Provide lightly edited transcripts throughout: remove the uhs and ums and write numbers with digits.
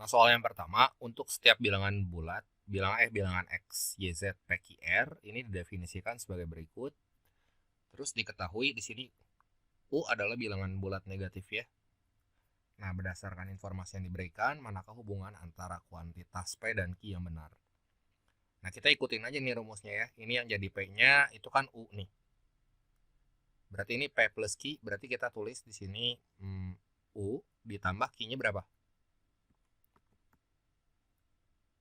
Soal yang pertama, untuk setiap bilangan bulat, bilangan X, Y, Z, P, Q, R ini didefinisikan sebagai berikut. Terus diketahui di sini U adalah bilangan bulat negatif ya. Nah, berdasarkan informasi yang diberikan, manakah hubungan antara kuantitas P dan Q yang benar? Nah, kita ikutin aja nih rumusnya ya. Ini yang jadi P-nya itu kan U nih. Berarti ini P plus Q, berarti kita tulis di sini U ditambah Q-nya berapa?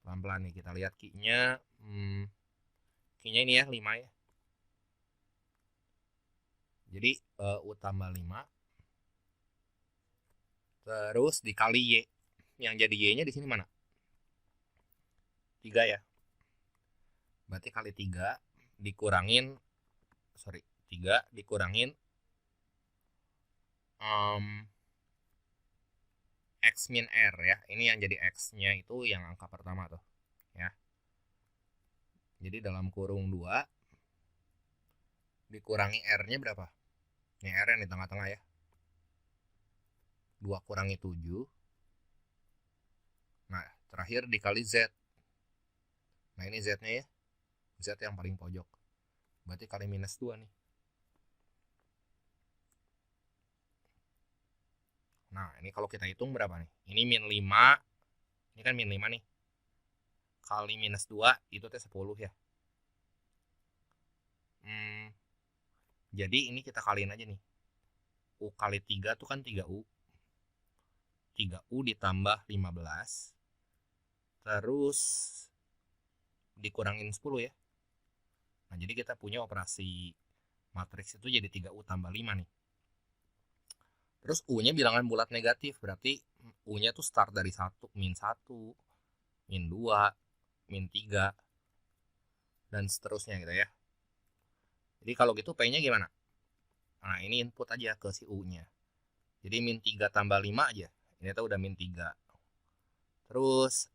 Pelan-pelan nih kita lihat Q-nya. Q-nya ini ya 5 ya. Jadi U tambah 5 terus dikali Y. Yang jadi Y-nya di sini mana? 3 ya. Berarti kali 3 dikurangin 3 dikurangin X min R ya. Ini yang jadi X-nya itu yang angka pertama tuh ya. Jadi dalam kurung 2 dikurangi R-nya berapa? Ini R yang di tengah-tengah ya. 2 kurangi 7. Nah, terakhir dikali Z. Nah, ini Z-nya ya. Z yang paling pojok. Berarti kali minus 2 nih. Nah, ini kalau kita hitung berapa nih? Ini min 5. Ini kan min 5 nih. Kali minus 2 itu teh 10 ya. Jadi ini kita kaliin aja nih. U kali 3 tuh kan 3U. 3U ditambah 15. Terus dikurangin 10 ya. Nah, jadi kita punya operasi matriks itu jadi 3U tambah 5 nih. Terus U-nya bilangan bulat negatif, berarti U-nya tuh start dari 1, min 1, min 2, min 3, dan seterusnya gitu ya. Jadi kalau gitu P-nya gimana? Nah, ini input aja ke si U-nya. Jadi min 3 tambah 5 aja. Ini tuh udah min 3. Terus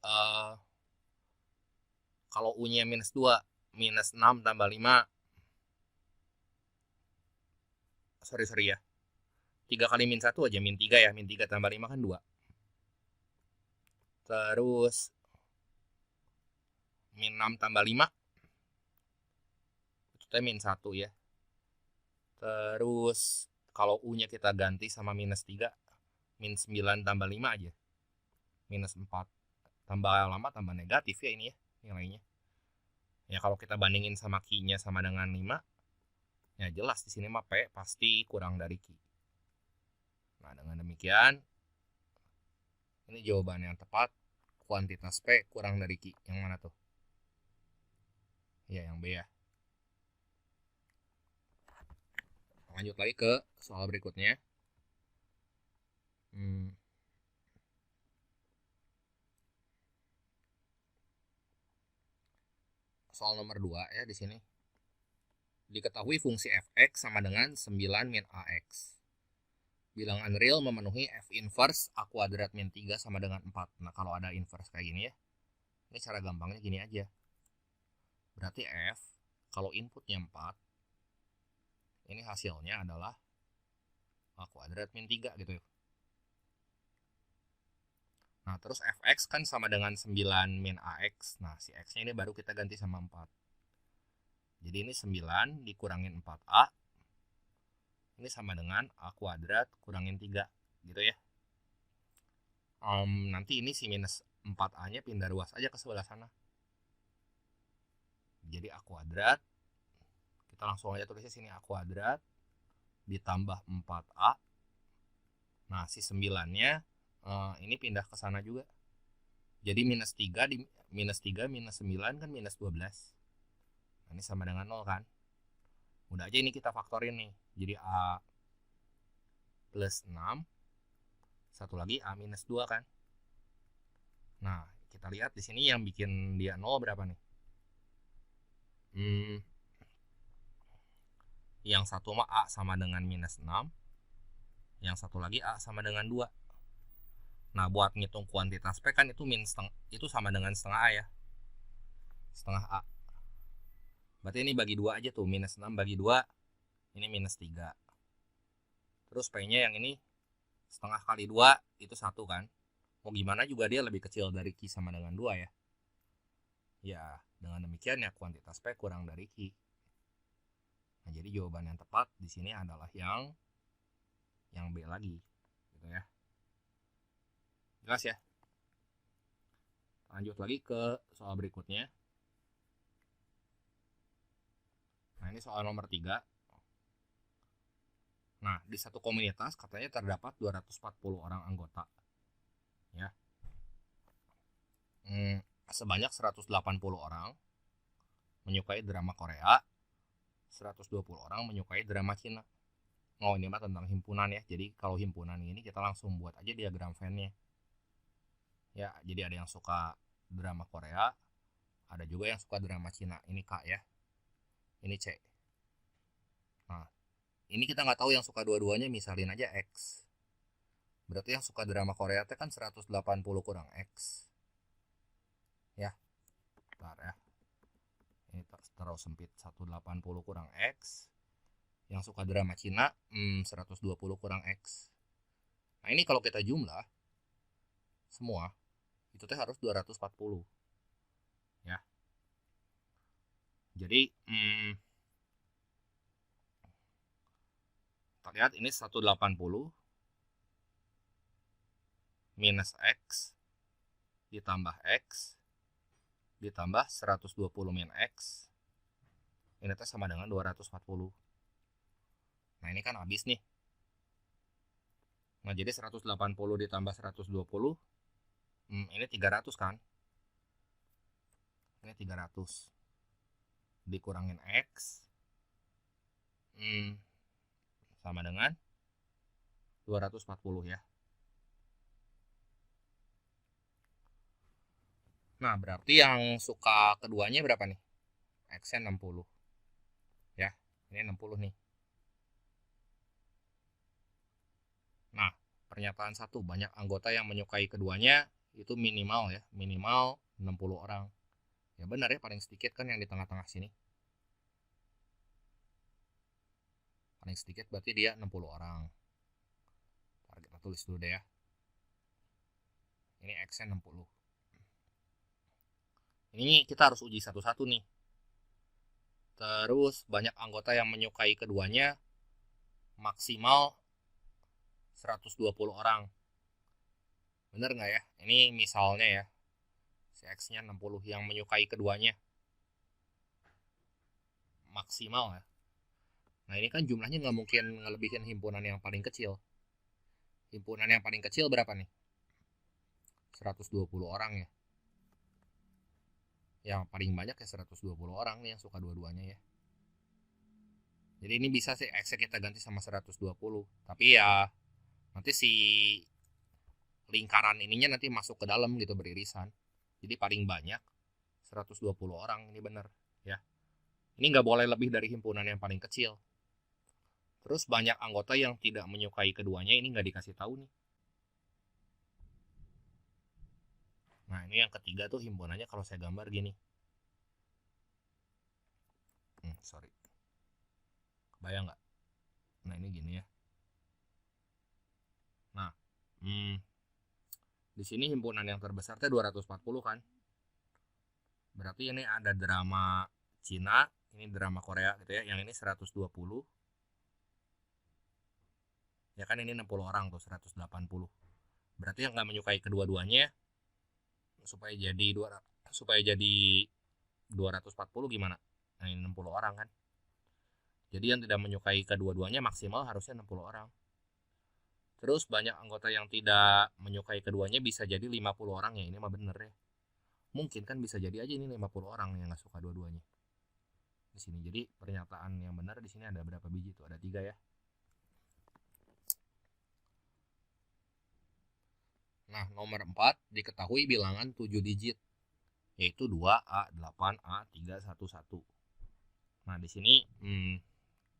kalau U-nya minus 2, minus 6 tambah 5. Sorry ya. 3 kali min 1 aja, min 3 ya. Min 3 tambah 5 kan 2. Terus min 6 tambah 5. Itu teh min 1 ya. Terus kalau U-nya kita ganti sama minus 3, min 9 tambah 5 aja. Minus 4. Tambah lama tambah negatif ya ini ya nilainya. Ya kalau kita bandingin sama Q-nya sama dengan 5, ya jelas di sini mah P pasti kurang dari Q. Nah, dengan demikian ini jawaban yang tepat. Kuantitas P kurang dari Q. Yang mana tuh? Ya, yang B ya. Lanjut lagi ke soal berikutnya. Soal nomor 2 ya di sini. Diketahui fungsi fx sama dengan 9 min ax. Bilangan real memenuhi f inverse a kuadrat min 3 sama dengan 4. Nah, kalau ada inverse kayak gini ya. Ini cara gampangnya gini aja. Berarti f kalau inputnya 4, ini hasilnya adalah a kuadrat min 3 gitu ya. Nah, terus fx kan sama dengan 9 min ax. Nah, si x-nya ini baru kita ganti sama 4. Jadi ini 9 dikurangin 4a. Ini sama dengan a kuadrat kurangin 3 gitu ya. Nanti ini si minus 4a-nya pindah ruas aja ke sebelah sana. Jadi a kuadrat, kita langsung aja tulisnya sini a kuadrat ditambah 4a. Nah, si 9-nya ini pindah ke sana juga. Jadi minus 3 di minus 3 minus 9 kan minus 12. Nah, ini sama dengan 0 kan. Udah aja ini kita faktorin nih. Jadi a plus 6. Satu lagi a minus 2 kan. Nah, kita lihat di sini yang bikin dia 0 berapa nih? Yang satu mah a sama dengan minus 6. Yang satu lagi a sama dengan 2. Nah, buat ngitung kuantitas P kan itu sama dengan setengah a ya. Setengah a. Berarti ini bagi 2 aja tuh. Minus 6 bagi 2. Ini minus 3. Terus P-nya yang ini setengah kali 2 itu 1 kan. Mau gimana juga dia lebih kecil dari Q sama dengan 2 ya. Ya, dengan demikian ya kuantitas P kurang dari Q. Nah, jadi jawaban yang tepat di sini adalah yang B lagi, gitu ya. Jelas ya? Lanjut lagi ke soal berikutnya. Nah, ini soal nomor 3. Nah, di satu komunitas katanya terdapat 240 orang anggota. Ya. Sebanyak 180 orang menyukai drama Korea, 120 orang menyukai drama Cina. Oh, ini mah tentang himpunan ya. Jadi kalau himpunan ini kita langsung buat aja diagram Venn-nya. Ya, jadi ada yang suka drama Korea, ada juga yang suka drama Cina. Ini K ya. Ini C. Nah, ini kita nggak tahu yang suka dua-duanya, misalin aja X. Berarti yang suka drama Korea itu kan 180 kurang X. Ya, bentar ya. Ini terlalu sempit, 180 kurang X. Yang suka drama Cina 120 kurang X. Nah, ini kalau kita jumlah semua itu teh harus 240 ya. Jadi kita lihat ini 180 minus X ditambah X ditambah 120 min X, ini teh sama dengan 240. Nah, ini kan habis nih. Nah, jadi 180 ditambah 120 ini 300 kan. Ini 300 dikurangin X sama dengan 240 ya. Nah, berarti yang suka keduanya berapa nih? X-nya 60 ya. Ini 60 nih. Nah, pernyataan 1, banyak anggota yang menyukai keduanya itu minimal ya, minimal 60 orang. Ya benar ya, paling sedikit kan yang di tengah-tengah sini. Paling sedikit berarti dia 60 orang. Kita tulis dulu deh ya. Ini X-nya 60. Ini kita harus uji satu-satu nih. Terus banyak anggota yang menyukai keduanya maksimal 120 orang. Bener nggak ya? Ini misalnya ya. Si X-nya 60 yang menyukai keduanya. Maksimal ya. Nah, ini kan jumlahnya nggak mungkin ngelebihin himpunan yang paling kecil. Himpunan yang paling kecil berapa nih? 120 orang ya. Yang paling banyak ya 120 orang nih yang suka dua-duanya ya. Jadi ini bisa sih X kita ganti sama 120. Tapi ya nanti si lingkaran ininya nanti masuk ke dalam gitu beririsan. Jadi paling banyak 120 orang, ini benar ya. Ini nggak boleh lebih dari himpunan yang paling kecil. Terus banyak anggota yang tidak menyukai keduanya, ini nggak dikasih tahu nih. Nah, ini yang ketiga tuh himpunannya kalau saya gambar gini. Sorry. Kebayang nggak? Nah, ini gini ya. Nah, di sini himpunan yang terbesar teh 240 kan. Berarti ini ada drama Cina, ini drama Korea gitu ya. Yang ini 120. Ya kan ini 60 orang tuh, 180. Berarti yang nggak menyukai kedua-duanya supaya jadi 240 gimana? Nah, ini 60 orang kan. Jadi yang tidak menyukai kedua-duanya maksimal harusnya 60 orang. Terus banyak anggota yang tidak menyukai keduanya bisa jadi 50 orang ya. Ini mah bener ya. Mungkin kan bisa jadi aja ini 50 orang yang nggak suka dua-duanya. Di sini. Jadi pernyataan yang benar di sini ada berapa biji tuh? Ada 3 ya. Nah, nomor 4 diketahui bilangan 7 digit, yaitu 2A, 8A, 3, 1, 1. Nah, di sini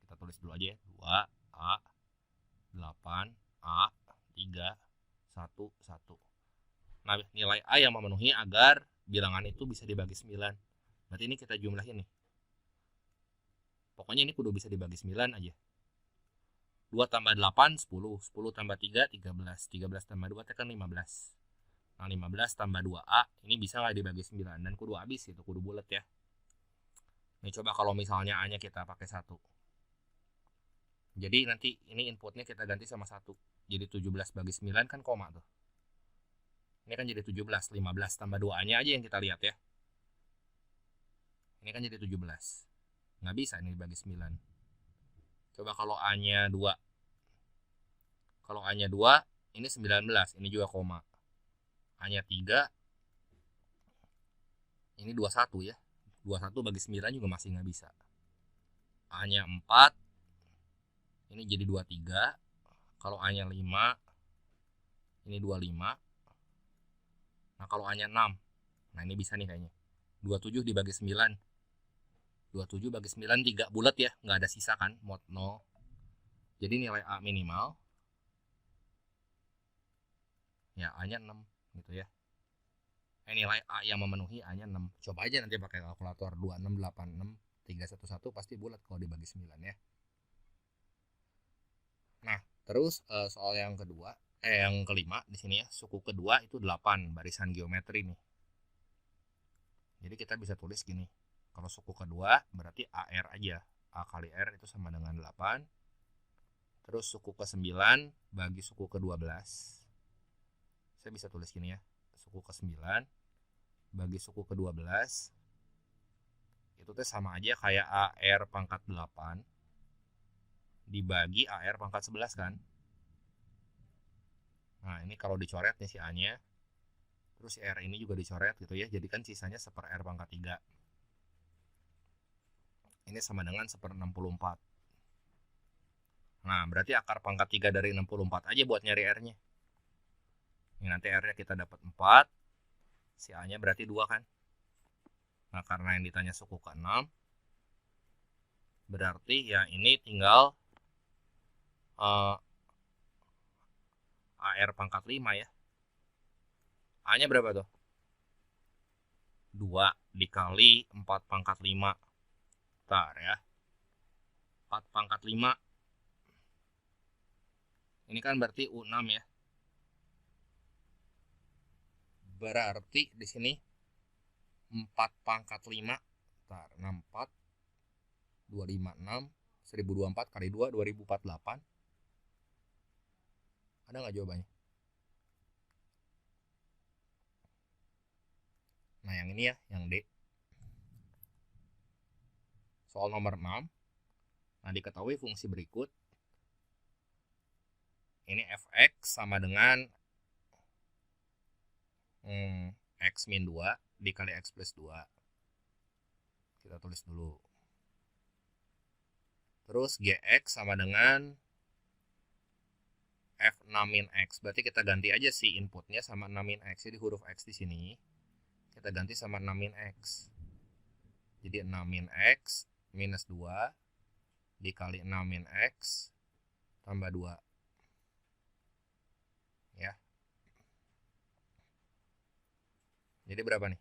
kita tulis dulu aja ya. 2A, 8A, 3, 1, 1. Nah, nilai A yang memenuhi agar bilangan itu bisa dibagi 9. Berarti ini kita jumlahin nih. Pokoknya ini kudu bisa dibagi 9 aja. 2 tambah 8, 10. 10 tambah 3, 13. 13 tambah 2 kan 15. Nah, 15 tambah 2A, ini bisa nggak dibagi 9? Dan kudu habis itu, kudu bulat ya. Ini coba kalau misalnya A-nya kita pakai 1. Jadi nanti ini inputnya kita ganti sama 1. Jadi 17 bagi 9 kan koma tuh. Ini kan jadi 17, 15 tambah 2A-nya aja yang kita lihat ya. Ini kan jadi 17. Nggak bisa ini dibagi 9. Coba kalau A-nya 2. Kalau A-nya 2, ini 19, ini juga koma. A-nya 3, ini 21 ya. 21 bagi 9 juga masih nggak bisa. A-nya 4, ini jadi 23. Kalau A-nya 5, ini 25. Nah, kalau A-nya 6, nah ini bisa nih kayaknya. 27 dibagi 9. 27 bagi 9, 3 bulat ya, nggak ada sisa kan, mod 0. Jadi nilai A minimal, ya A-nya 6 gitu ya. Nilai A yang memenuhi A-nya 6. Coba aja nanti pakai kalkulator 2686 311 pasti bulat kalau dibagi 9 ya. Nah, terus soal yang kedua, yang kelima di sini ya, suku kedua itu 8 barisan geometri nih. Jadi kita bisa tulis gini. Kalau suku kedua berarti AR aja. A kali R itu sama dengan 8. Terus suku ke-9 bagi suku ke-12. Saya bisa tulis gini ya. Suku ke-9 bagi suku ke-12 itu tuh sama aja kayak AR pangkat 8 dibagi AR pangkat 11 kan. Nah, ini kalau dicoret nih si A-nya. Terus si R ini juga dicoret gitu ya. Jadi kan sisanya 1/R pangkat 3. Ini sama dengan 1/64. Nah, berarti akar pangkat 3 dari 64 aja buat nyari R-nya. Ini nanti R-nya kita dapat 4. Si A-nya berarti 2 kan. Nah, karena yang ditanya suku ke-6, berarti ya ini tinggal AR pangkat 5 ya. A-nya berapa tuh? 2 dikali 4 pangkat 5. Bentar ya. 4 pangkat 5. Ini kan berarti U6 ya. Berarti di sini 4 pangkat 5. Bentar, 64 256 1024 kali 2 2048. Ada nggak jawabannya? Nah, yang ini ya, yang D. Soal nomor 6. Nah, diketahui fungsi berikut. Ini fx sama dengan x min 2 dikali x plus 2. Kita tulis dulu. Terus gx sama dengan f6 min x. Berarti kita ganti aja si inputnya sama 6 min x. Jadi huruf x di sini kita ganti sama 6 min x. Jadi 6 min x minus 2 dikali 6 min x tambah 2. Ya. Jadi berapa nih?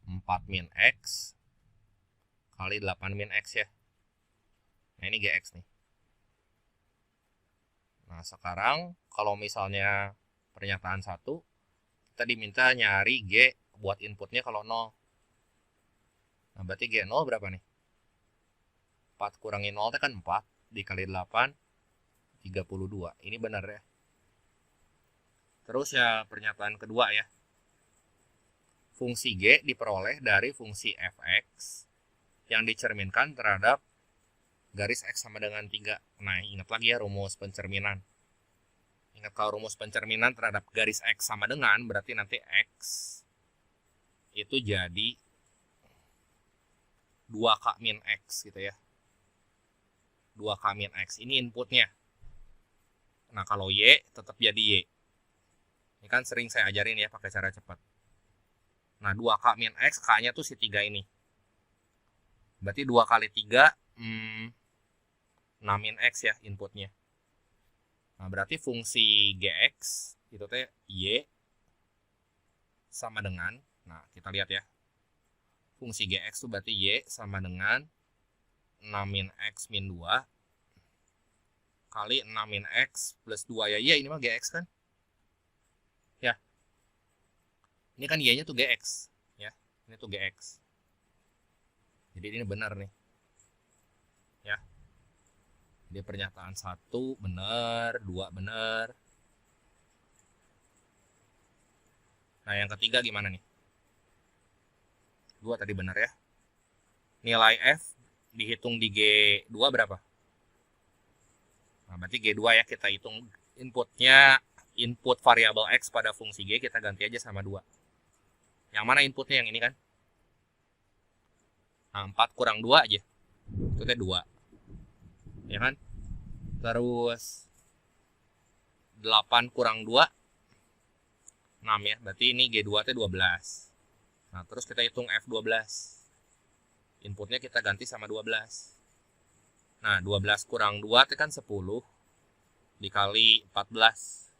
4 min x kali 8 min x ya. Nah, ini gx nih. Nah, sekarang kalau misalnya pernyataan 1, kita diminta nyari G buat inputnya kalau 0. Nah, berarti G0 berapa nih? 4 kurangi 0 kan 4 dikali 8 32. Ini benar ya. Terus ya pernyataan kedua ya. Fungsi G diperoleh dari fungsi fx yang dicerminkan terhadap garis X sama dengan 3. Nah, ingat lagi ya rumus pencerminan. Ingat kalau rumus pencerminan terhadap garis X sama dengan, berarti nanti X itu jadi 2K min X gitu ya. 2K min X, ini inputnya. Nah, kalau Y tetap jadi Y. Ini kan sering saya ajarin ya pakai cara cepat. Nah, 2K min X, K-nya tuh si 3 ini. Berarti 2 kali 3, 6 min X ya inputnya. Nah, berarti fungsi Gx itu teh Y sama dengan, nah kita lihat ya. Fungsi Gx itu berarti Y sama dengan 6 min X min 2 kali 6 min X plus 2 ya. Iya, ini mah Gx kan? Ya. Ini kan Y-nya tuh GX, ya. Ini tuh GX. Jadi ini benar nih. Ya. Jadi pernyataan 1 benar, 2 benar. Nah, yang ketiga gimana nih? 2 tadi benar ya. Nilai F dihitung di G2 berapa? Nah, berarti G2 ya, kita hitung inputnya, input variabel X pada fungsi G, kita ganti aja sama 2. Yang mana inputnya? Yang ini kan? Nah, 4 kurang 2 aja. Itu teh 2. Ya kan? Terus 8 kurang 2, 6 ya. Berarti ini G2 teh 12. Nah, terus kita hitung F12. Inputnya kita ganti sama 12. Nah, 12 kurang 2 itu kan 10 dikali 14.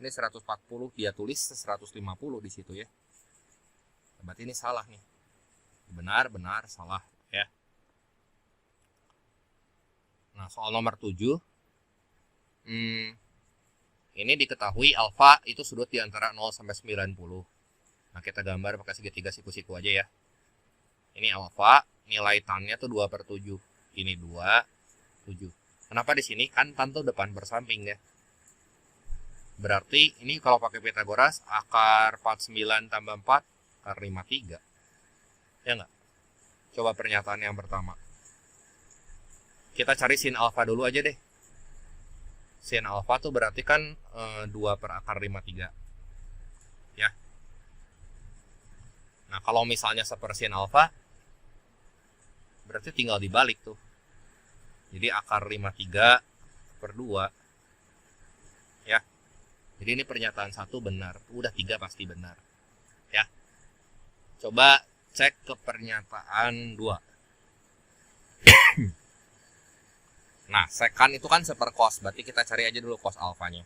Ini 140, dia tulis 150 di situ ya. Berarti ini salah nih. Benar, benar, salah ya. Nah, soal nomor 7. Ini diketahui alfa itu sudut di antara 0 sampai 90. Nah, kita gambar pakai segitiga siku-siku aja ya. Ini alfa, nilai tannya tuh 2/7. Ini 2, 7. Kenapa di sini? Kan tan tuh depan bersamping ya. Berarti ini kalau pakai Pitagoras, akar 49 tambah 4, akar 53. Ya nggak? Coba pernyataan yang pertama. Kita cari sin alfa dulu aja deh. Sin alfa tuh berarti kan 2 per akar 53. Ya. Nah, kalau misalnya sepersin alfa, berarti tinggal dibalik tuh. Jadi akar 53 per 2. Ya. Jadi ini pernyataan 1 benar. Udah 3 pasti benar. Ya. Coba cek ke pernyataan 2. Nah, sekan itu kan sepercos. Berarti kita cari aja dulu cos alfanya.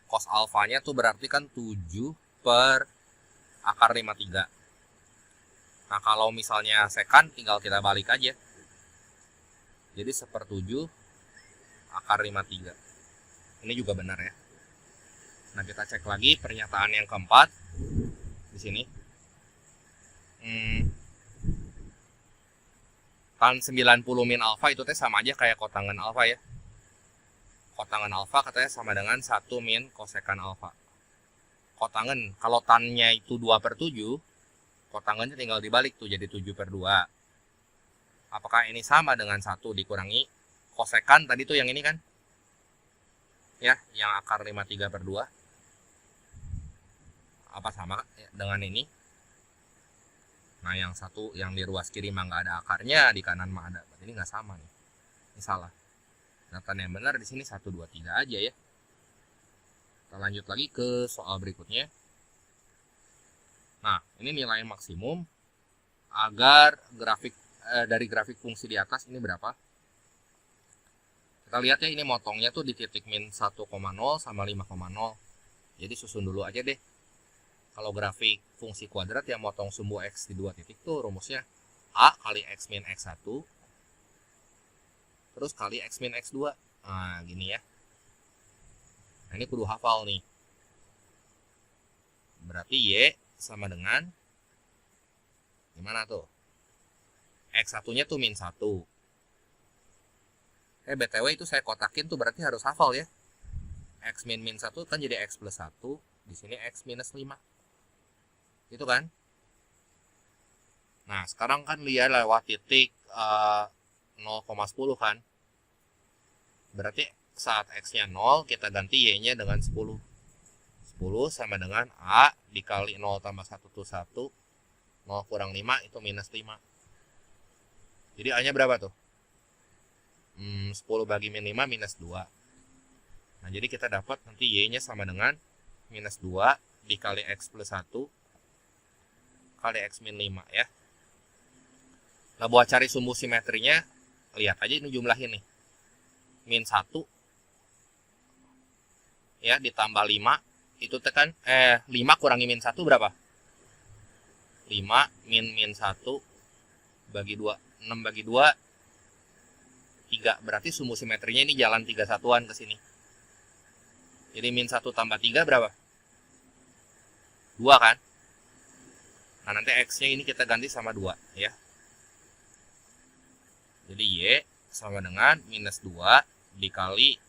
Cos alfanya tuh berarti kan 7 per akar 53. Nah, kalau misalnya sekan tinggal kita balik aja. Jadi 1/7 akar 53. Ini juga benar ya. Nah, kita cek lagi pernyataan yang keempat. Di sini. Tan 90 min alfa itu teh sama aja kayak kotangan alfa ya. Kotangan alfa katanya sama dengan 1 min kosekan alfa. Kotangan, kalau tannya itu 2/7, kotangannya tinggal dibalik tuh jadi 7/2. Apakah ini sama dengan 1 dikurangi kosekan tadi tuh yang ini kan? Ya, yang akar 53/2. Apa sama dengan ini? Nah, yang satu yang di ruas kiri mah nggak ada akarnya, di kanan mah ada. Berarti ini nggak sama nih. Ini salah. Data yang benar di sini 1, 2, 3 aja ya. Kita lanjut lagi ke soal berikutnya. Nah, ini nilai maksimum agar dari grafik fungsi di atas ini berapa? Kita lihat ya, ini motongnya tuh di titik min 1,0 sama 5,0. Jadi susun dulu aja deh. Kalau grafik fungsi kuadrat yang motong sumbu X di 2 titik tuh rumusnya A kali X min X1 terus kali X min X2. Nah, gini ya. Nah, ini kudu hafal nih. Berarti Y sama dengan gimana tuh? X1-nya tuh min 1. BTW itu saya kotakin tuh berarti harus hafal ya. X min 1 kan jadi X plus 1. Di sini X minus 5. Itu kan? Nah, sekarang kan lihat lewat titik 0,10 kan? Berarti saat X-nya 0, kita ganti Y-nya dengan 10. 10 sama dengan A dikali 0 tambah 1 itu 1. 0 kurang 5 itu minus 5. Jadi A-nya berapa tuh? 10 bagi min 5 minus 2. Nah, jadi kita dapat nanti Y-nya sama dengan minus 2 dikali X plus 1 kali X min 5 ya. Nah, buat cari sumbu simetrinya, lihat aja ini jumlahin nih. Min 1 ya ditambah 5 itu tekan 5 kurangi min 1 berapa? 5 min 1 bagi 2, 6 bagi 2 3. Berarti sumbu simetrinya ini jalan 3 satuan ke sini. Jadi min 1 tambah 3 berapa? 2 kan. Nah, nanti X-nya ini kita ganti sama 2 ya. Jadi Y sama dengan minus 2 dikali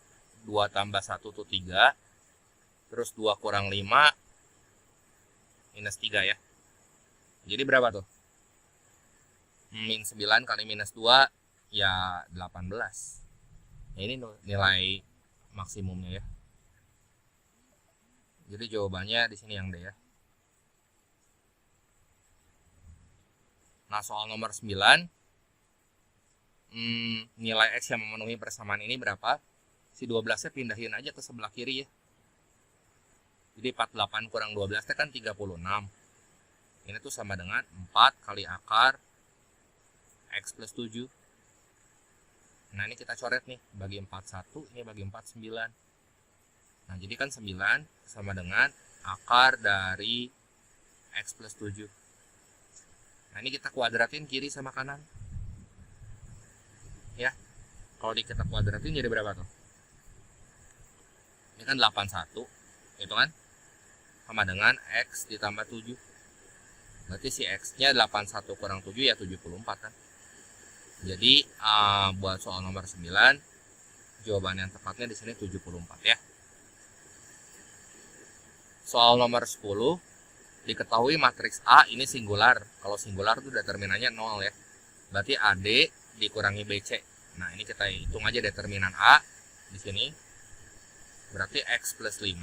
2 tambah 1 itu 3. Terus 2 kurang 5 minus 3 ya. Jadi berapa tuh? Min 9 kali minus 2 ya 18. Nah, ini nilai maksimumnya ya. Jadi jawabannya di sini yang D ya. Nah, soal nomor 9, nilai X yang memenuhi persamaan ini berapa? Si 12-nya pindahin aja ke sebelah kiri ya. Jadi 48 kurang 12 itu kan 36. Ini tuh sama dengan 4 kali akar X plus 7. Nah, ini kita coret nih, bagi 41, ini bagi 49. Nah, jadi kan 9 sama dengan akar dari X plus 7. Nah, ini kita kuadratin kiri sama kanan. Ya, kalau kita kuadratin jadi berapa tuh? Ini kan 81, itu kan sama dengan X ditambah 7. Berarti si X-nya 81 kurang 7 ya 74 kan. Jadi buat soal nomor 9, jawaban yang tepatnya di sini 74 ya. Soal nomor 10, diketahui matriks A ini singular. Kalau singular itu determinannya 0 ya. Berarti AD dikurangi BC. Nah, ini kita hitung aja determinan A di sini. Berarti X plus 5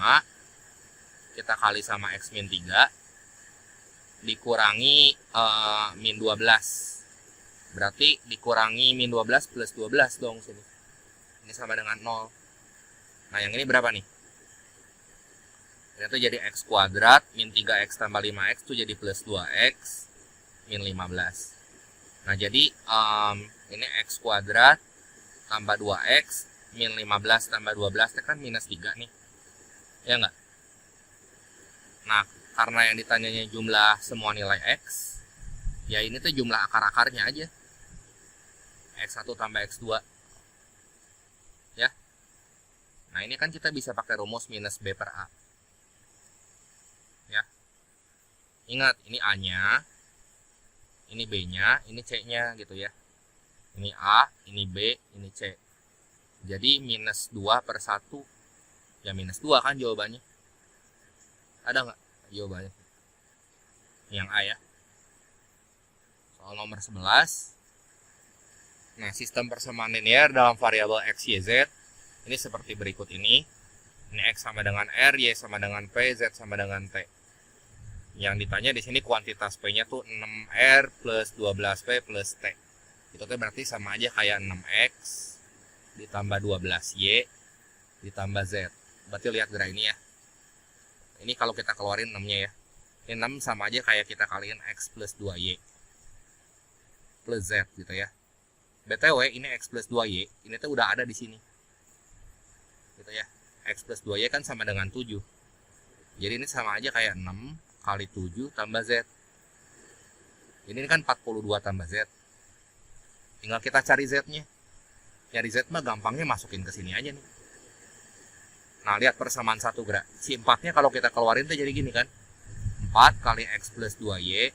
kita kali sama X min 3 dikurangi min 12. Berarti dikurangi min 12 plus 12 dong sini. Ini sama dengan 0. Nah, yang ini berapa nih? Itu jadi X kuadrat min 3X tambah 5X itu jadi plus 2X min 15. Nah, jadi ini X kuadrat tambah 2X min 15 tambah 12 itu kan minus 3 nih. Ya enggak? Nah, karena yang ditanyanya jumlah semua nilai X, ya ini tuh jumlah akar-akarnya aja. X1 tambah X2. Ya. Nah, ini kan kita bisa pakai rumus minus B per A. Ya. Ingat, ini A-nya, ini B-nya, ini C-nya gitu ya. Ini A, ini B, ini C. Jadi minus 2 per 1. Ya minus 2 kan jawabannya. Ada nggak jawabannya? Yang A ya. Soal nomor 11. Nah, sistem persamaan linear dalam variabel X, Y, Z ini seperti berikut ini. Ini X sama dengan R, Y sama dengan P, Z sama dengan T. Yang ditanya di sini kuantitas P-nya tuh 6R plus 12P plus T. Itu tuh berarti sama aja kayak 6X ditambah 12Y ditambah Z. Berarti lihat gerak ini ya. Ini kalau kita keluarin 6-nya ya. Ini 6 sama aja kayak kita kaliin X plus 2Y plus Z gitu ya. BTW ini X plus 2Y, ini tuh udah ada di sini. Gitu ya. X plus 2Y kan sama dengan 7. Jadi ini sama aja kayak 6 kali 7 tambah Z. Ini kan 42 tambah Z. Tinggal kita cari Z-nya. Nyari Z mah gampangnya masukin ke sini aja nih. Nah, lihat persamaan satu gerak. Si 4-nya kalau kita keluarin tuh jadi gini kan. 4 kali X plus 2Y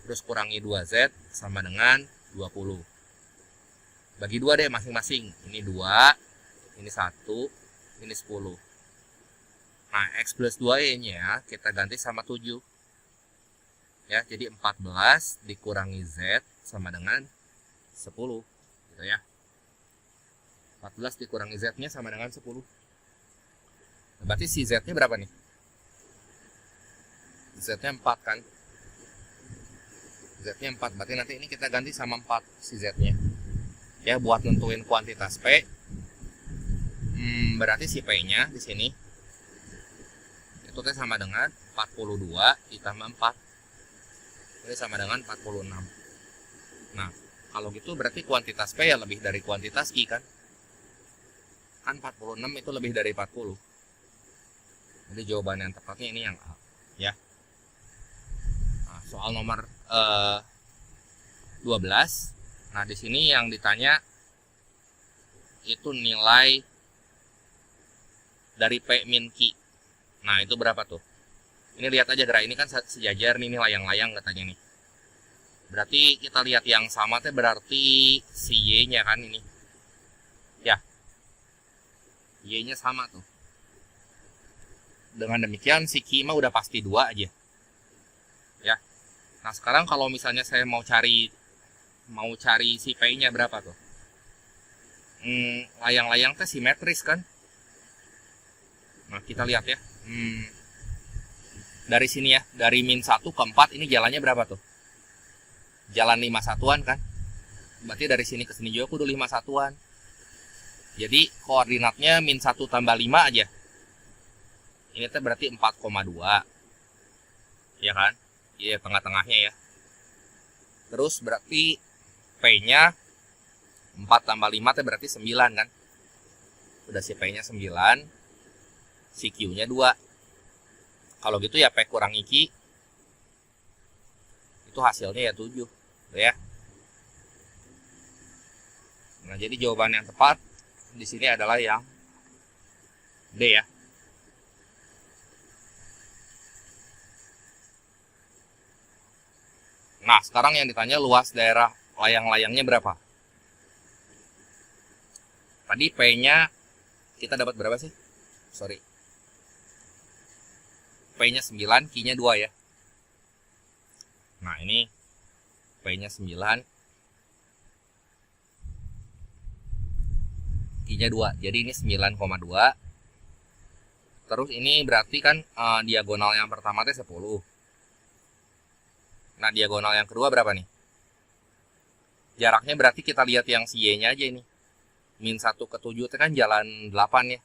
terus kurangi 2Z sama dengan 20. Bagi 2 deh masing-masing. Ini 2, ini 1, ini 10. Nah, X plus 2Y-nya kita ganti sama 7. Ya, jadi 14 dikurangi Z sama dengan 10. Gitu ya. 14 dikurangi Z-nya sama dengan 10. Berarti si Z-nya berapa nih? Z-nya 4 kan? Z-nya 4. Berarti nanti ini kita ganti sama 4 si Z-nya. Ya, buat nentuin kuantitas P. Berarti si P-nya di sini itu sama dengan 42 ditambah 4. Ini sama dengan 46. Nah, kalau gitu berarti kuantitas P ya lebih dari kuantitas I kan? Kan 46 itu lebih dari 40. Jadi jawaban yang tepatnya ini yang A ya. Nah, soal nomor 12. Nah, di sini yang ditanya itu nilai dari P min Q. Nah, itu berapa tuh? Ini lihat aja gerak ini kan sejajar nih, layang-layang katanya nih. Berarti kita lihat yang sama teh berarti si Y-nya kan ini. Ya. Y-nya sama tuh. Dengan demikian si Q mah udah pasti 2 aja. Ya. Nah, sekarang kalau misalnya saya mau cari si P-nya berapa tuh? Layang-layang teh simetris kan? Nah, kita lihat ya. Dari sini ya, dari -1 ke 4 ini jalannya berapa tuh? Jalan 5 satuan kan? Berarti dari sini ke sini juga kudu 5 satuan. Jadi koordinatnya -1 tambah 5 aja. Ini tuh berarti 4,2. Ya kan? Iya, tengah-tengahnya ya. Terus berarti P-nya 4 tambah 5 tuh berarti 9 kan? Udah si P-nya 9, si Q-nya 2. Kalau gitu ya P kurangi Q, itu hasilnya ya 7. Ya. Nah, jadi jawaban yang tepat di sini adalah yang D ya. Nah, sekarang yang ditanya luas daerah layang-layangnya berapa? Tadi P-nya kita dapat berapa sih? Sorry. P-nya 9, Q-nya 2 ya. Nah, ini P-nya 9, Q-nya 2. Jadi ini 9,2. Terus ini berarti kan diagonal yang pertama itu 10. Nah, diagonal yang kedua berapa nih? Jaraknya berarti kita lihat yang si Y-nya aja ini. -1 ke 7 itu kan jalan 8 ya.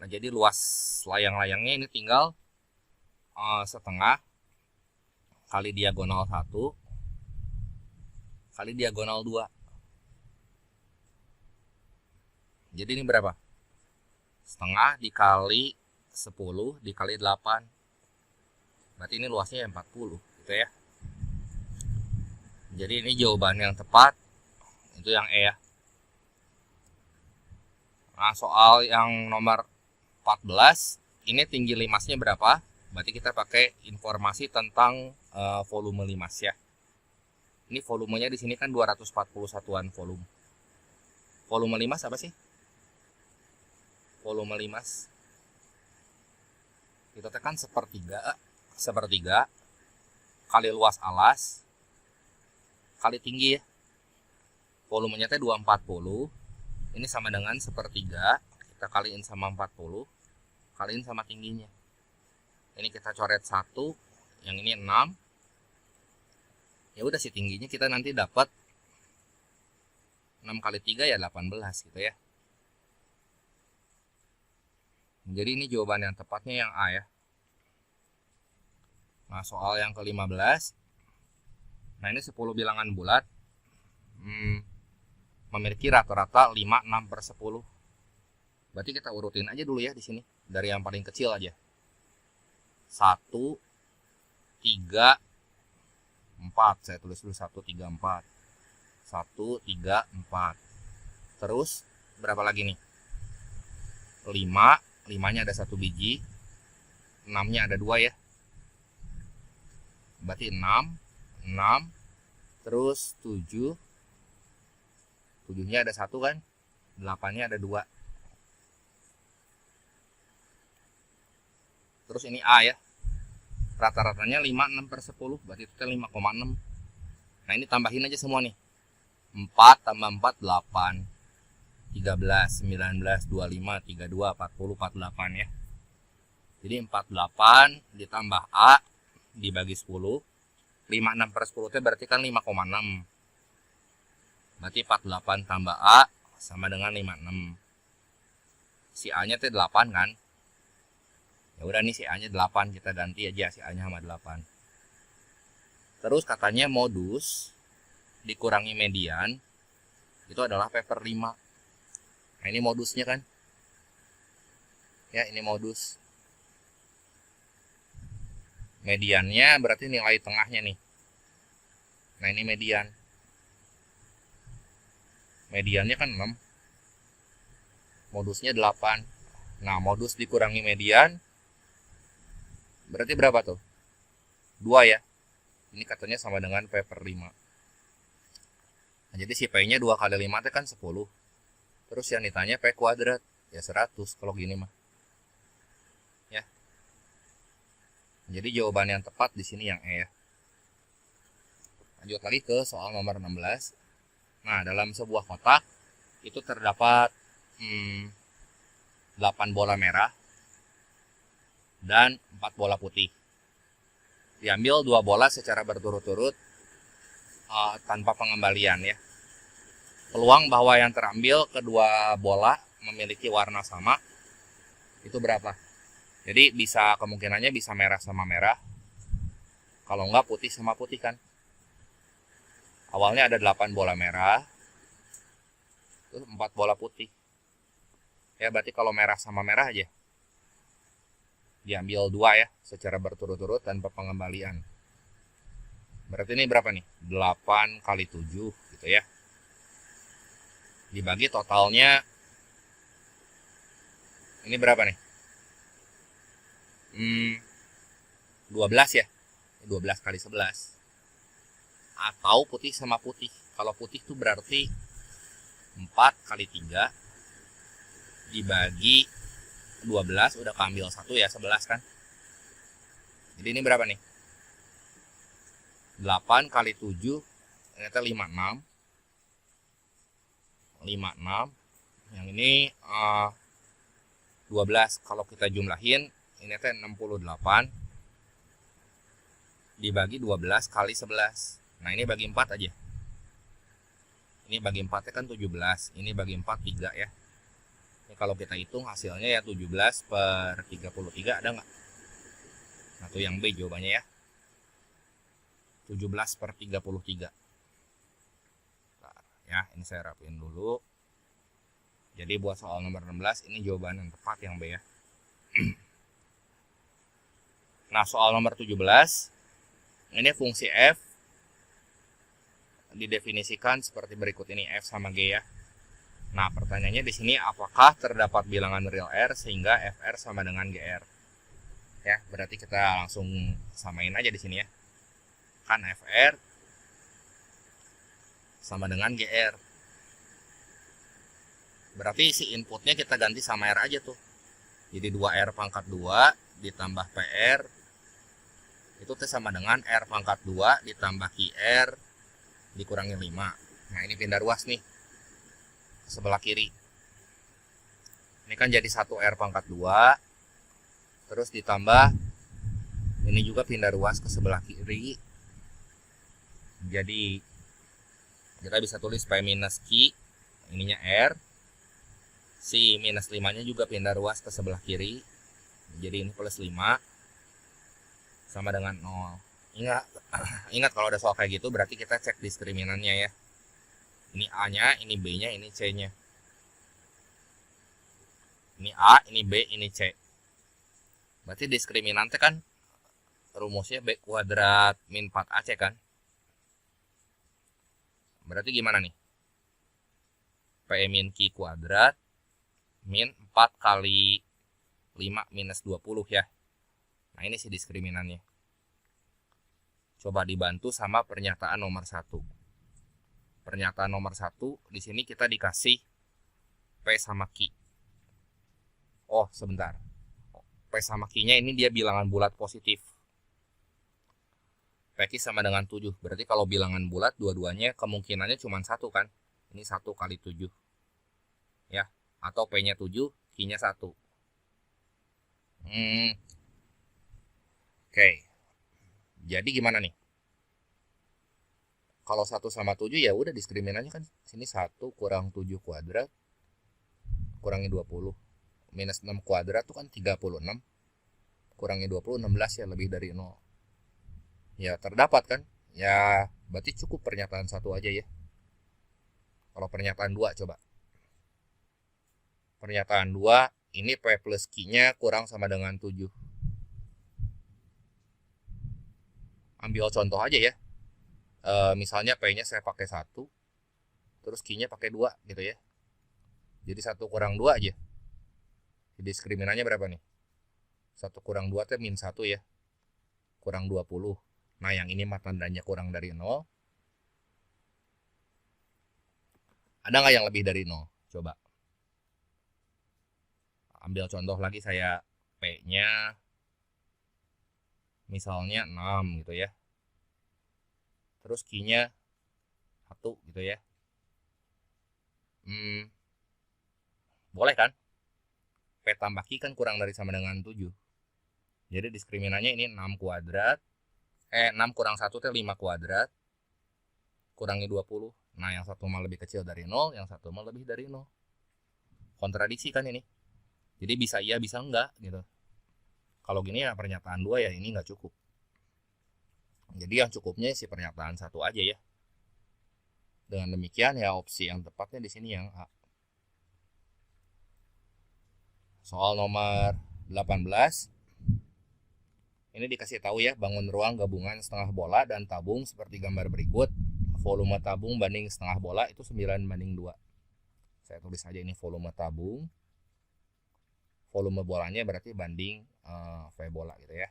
Nah, jadi luas layang-layangnya ini tinggal setengah kali diagonal 1 kali diagonal 2. Jadi ini berapa? Setengah dikali 10 dikali 8. Berarti ini luasnya 40 gitu ya. Jadi ini jawaban yang tepat itu yang E ya. Nah, soal yang nomor 14, ini tinggi limasnya berapa? Berarti kita pakai informasi tentang volume limas ya. Ini volumenya di sini kan 240 satuan volume. Volume limas apa sih? Volume limas kita tekan sepertiga kali luas alas kali tinggi ya. Volumenya teh 240. Ini sama dengan sepertiga, kita kaliin sama 40, kaliin sama tingginya. Ini kita coret 1, yang ini 6. Ya udah, si tingginya kita nanti dapat 6 kali 3 ya 18 gitu ya. Jadi ini jawaban yang tepatnya yang A ya. Nah, soal yang ke-15. Nah, ini 10 bilangan bulat memiliki rata-rata 5, 6/10. Berarti kita urutin aja dulu ya di sini. Dari yang paling kecil aja. 1, 3, 4. Saya tulis dulu 1, 3, 4. 1, 3, 4. Terus berapa lagi nih? 5. 5-nya ada 1 biji. 6-nya ada 2 ya. Berarti 6. Terus 7. 7-nya ada 1 kan. 8-nya ada 2. Terus ini A ya. Rata-ratanya 5, 6/10. Berarti itu 5,6. Nah, ini tambahin aja semua nih. 4 tambah 4, 8. 13, 19, 25, 32, 40, 48 ya. Jadi 48 ditambah A dibagi 10. 5, 6/10 itu berarti kan 5,6. Berarti 48 tambah A sama dengan 56. Si A-nya itu 8 kan. Ya udah nih, si A-nya 8, kita ganti aja si A-nya sama 8. Terus katanya modus dikurangi median itu adalah P/5. Nah, ini modusnya kan. Ya, ini modus. Mediannya berarti nilai tengahnya nih. Nah, ini median. Mediannya kan 6. Modusnya 8. Nah, modus dikurangi median Berarti berapa tuh? 2 ya. Ini katanya sama dengan P per 5. Nah, jadi si P-nya 2 kali 5 itu kan 10. Terus yang ditanya P kuadrat. Ya 100 kalau gini mah. Ya. Jadi jawaban yang tepat di sini yang E ya. Lanjut lagi ke soal nomor 16. Nah, dalam sebuah kotak itu terdapat 8 bola merah dan 4 bola putih. Diambil 2 bola secara berturut-turut tanpa pengembalian ya. Peluang bahwa yang terambil kedua bola memiliki warna sama itu berapa? Jadi bisa kemungkinannya bisa merah sama merah. Kalau enggak putih sama putih kan. Awalnya ada 8 bola merah, terus 4 bola putih. Ya berarti kalau merah sama merah aja diambil 2 ya secara berturut-turut tanpa pengembalian. Berarti ini berapa nih? 8 kali 7 gitu ya. Dibagi totalnya ini berapa nih? 12 ya. 12 kali 11. Atau putih sama putih. Kalau putih itu berarti 4 kali 3 dibagi 12 udah keambil 1 ya 11 kan. Jadi ini berapa nih? 8 kali 7 ternyata 56. 56. Yang ini 12 kalau kita jumlahin ini teh 68 dibagi 12 kali 11. Nah, ini bagi 4 aja. Ini bagi 4 kan 17. Ini bagi 4 3 ya. Ini kalau kita hitung hasilnya ya 17 per 33 ada nggak? Nah, itu yang B jawabannya ya. 17 per 33. Nah, ya, ini saya rapiin dulu. Jadi buat soal nomor 16 ini jawaban yang tepat yang B ya. Nah, soal nomor 17 ini fungsi F didefinisikan seperti berikut ini, F sama G ya. Nah, pertanyaannya di sini apakah terdapat bilangan real R sehingga FR sama dengan GR? Ya, berarti kita langsung samain aja di sini ya. Kan FR sama dengan GR. Berarti si inputnya kita ganti sama R aja tuh. Jadi 2R pangkat 2 ditambah PR itu sama dengan R pangkat 2 ditambah QR dikurangi 5. Nah, ini pindah ruas nih ke sebelah kiri. Ini kan jadi 1R pangkat 2. Terus ditambah ini juga pindah ruas ke sebelah kiri. Jadi kita bisa tulis P minus Q, ininya R. Si minus 5-nya juga pindah ruas ke sebelah kiri. Jadi ini plus 5 sama dengan 0. Ingat kalau ada soal kayak gitu berarti kita cek diskriminannya ya. Ini A-nya, ini B-nya, ini C-nya. Ini A, ini B, ini C. Berarti diskriminannya kan rumusnya B kuadrat min 4AC kan. Berarti gimana nih? P min Q kuadrat min 4 kali 5 minus 20 ya. Nah, ini sih diskriminannya. Coba dibantu sama pernyataan nomor 1. Pernyataan nomor 1 di sini kita dikasih P sama Q. Oh, sebentar. P sama Q-nya ini dia bilangan bulat positif. PQ sama dengan 7. Berarti kalau bilangan bulat dua-duanya kemungkinannya cuma 1 kan. Ini 1 kali 7. Ya, atau P-nya 7, Q-nya 1. Oke. Jadi gimana nih? Kalau 1 sama 7 ya udah diskriminannya kan sini 1 kurang 7 kuadrat kurangi 20. Minus 6 kuadrat itu kan 36. Kurangi 20 16 ya, lebih dari 0. Ya terdapat kan? Ya berarti cukup pernyataan 1 aja ya. Kalau pernyataan 2 coba. Pernyataan 2 ini P plus Q-nya kurang sama dengan 7. Ambil contoh aja ya. Misalnya P-nya saya pakai 1, terus Q-nya pakai 2 gitu ya. Jadi 1 kurang 2 aja. Diskriminannya berapa nih? 1 kurang 2 itu min 1 ya. kurang 20. Nah, yang ini mah tandanya kurang dari 0. Ada nggak yang lebih dari 0? Coba. Ambil contoh lagi saya, P-nya misalnya 6 gitu ya. Terus Q-nya 1 gitu ya. Boleh kan? P tambah Q kan kurang dari sama dengan 7. Jadi diskriminannya ini 6 kuadrat. 6 kurang 1 itu 5 kuadrat. Kurangi 20. Nah, yang satu mah lebih kecil dari 0, yang satu mah lebih dari 0. Kontradiksi kan ini. Jadi bisa iya, bisa enggak gitu. Kalau gini ya pernyataan 2 ya ini nggak cukup. Jadi yang cukupnya si pernyataan 1 aja ya. Dengan demikian ya opsi yang tepatnya di sini yang A. Soal nomor 18. Ini dikasih tahu ya, bangun ruang gabungan setengah bola dan tabung seperti gambar berikut. Volume tabung banding setengah bola itu 9:2. Saya tulis aja ini volume tabung. Volume bolanya berarti banding V bola gitu ya.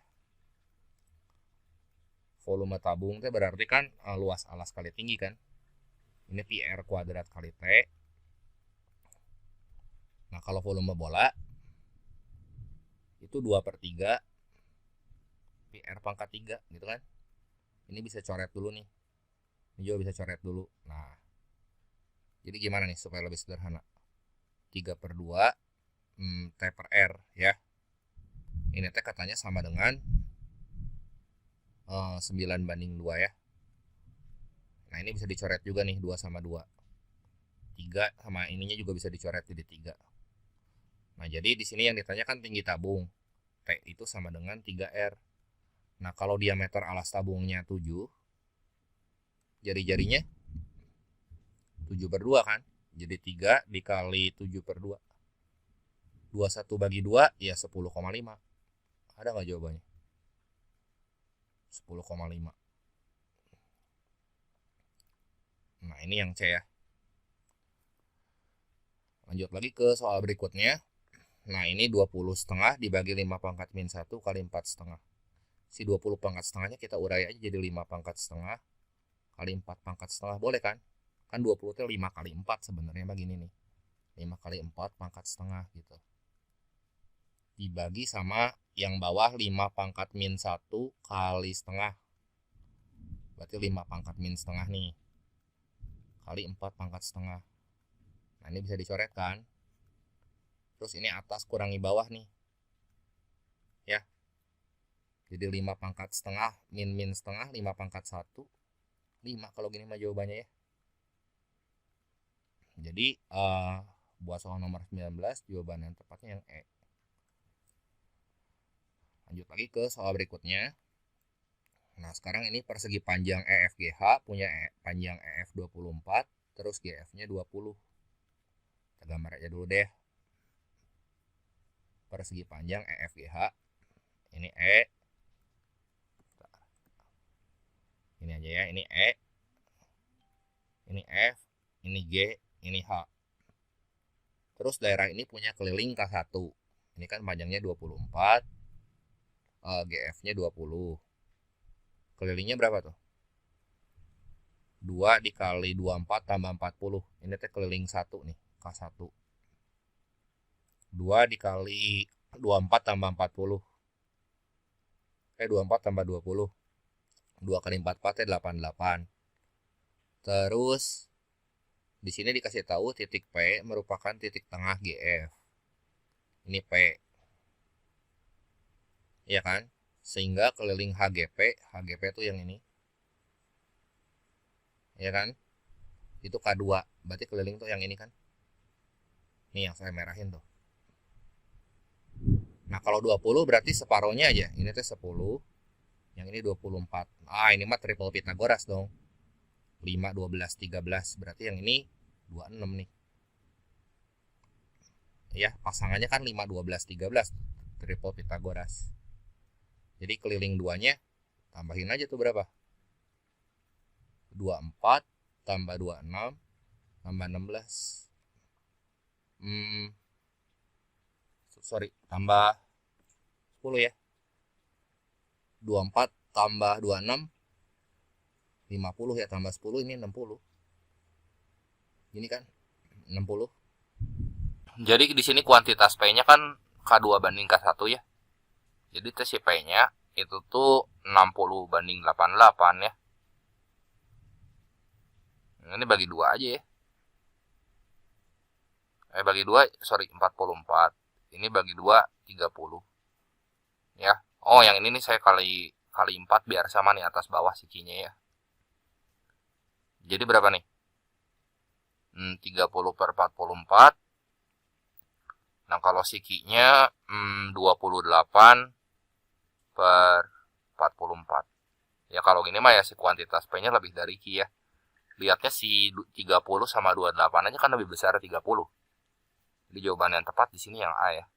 Volume tabung itu berarti kan luas alas kali tinggi kan. Ini pi R kuadrat kali T. Nah, kalau volume bola itu 2/3 pi R pangkat 3 gitu kan. Ini bisa coret dulu nih. Ini juga bisa coret dulu. Nah, jadi gimana nih supaya lebih sederhana? 3/2 T per R ya. Ini T katanya sama dengan 9:2 ya. Nah, ini bisa dicoret juga nih, 2 sama 2. 3 sama ininya juga bisa dicoret jadi 3. Nah, jadi di sini yang ditanyakan tinggi tabung. T itu sama dengan 3R. Nah, kalau diameter alas tabungnya 7, jari-jarinya 7/2 kan? Jadi 3 dikali 7/2. 21 bagi 2 ya 10,5. Ada nggak jawabannya? 10,5. Nah, ini yang C ya. Lanjut lagi ke soal berikutnya. Nah, ini 20,5 dibagi 5 pangkat min 1 kali 4,5. Si 20 pangkat setengahnya kita urai aja jadi 5 pangkat setengah kali 4 pangkat setengah. Boleh kan? Kan 20 itu 5 kali 4 sebenarnya begini nih. 5 kali 4 pangkat setengah gitu. Dibagi sama yang bawah 5 pangkat min 1 kali setengah. Berarti 5 pangkat min setengah nih. Kali 4 pangkat setengah. Nah, ini bisa dicoret kan? Terus ini atas kurangi bawah nih. Ya. Jadi 5 pangkat setengah min setengah 5 pangkat 1. 5 kalau gini mah jawabannya ya. Jadi buat soal nomor 19 jawaban yang tepatnya yang E. Lanjut lagi ke soal berikutnya. Nah, sekarang ini persegi panjang EFGH punya panjang EF 24, terus GF-nya 20. Kita gambar aja dulu deh. Persegi panjang EFGH. Ini E. Ini aja ya, ini E. Ini F, ini G, ini H. Terus daerah ini punya keliling K1. Ini kan panjangnya 24, GF-nya 20. Kelilingnya berapa tuh? 2 dikali 24 tambah 40. Ini teh keliling 1 nih, K1. 2 dikali 24 tambah 40. 24 tambah 20. 2 kali 44 teh 88. Terus di sini dikasih tahu titik P merupakan titik tengah GF. Ini P. Iya kan? Sehingga keliling HGP itu yang ini. Ya kan? Itu K2. Berarti keliling tuh yang ini kan? Ini yang saya merahin tuh. Nah, kalau 20 berarti separohnya aja. Ini tuh 10. Yang ini 24. Ah, ini mah triple Pythagoras dong. 5, 12, 13. Berarti yang ini 26 nih. Ya, pasangannya kan 5, 12, 13. Triple Pythagoras. Jadi keliling 2-nya tambahin aja tuh berapa? 24 tambah 26 tambah 16. Sorry, tambah 10 ya. 24 tambah 26 50 ya, tambah 10 ini 60. Ini kan 60. Jadi di sini kuantitas P-nya kan K2 banding K1 ya. Jadi tes P-nya itu tuh 60 banding 88 ya. Ini bagi 2 aja ya. Bagi 2, sorry, 44. Ini bagi 2, 30. Ya. Oh, yang ini nih saya kali 4 biar sama nih atas bawah sikinya ya. Jadi berapa nih? 30 per 44. Nah, kalau sikinya 28 per 44. Ya, kalau gini mah ya si kuantitas P-nya lebih dari Q ya. Lihatnya si 30 sama 28 aja kan lebih besar 30. Jadi jawaban yang tepat di sini yang A ya.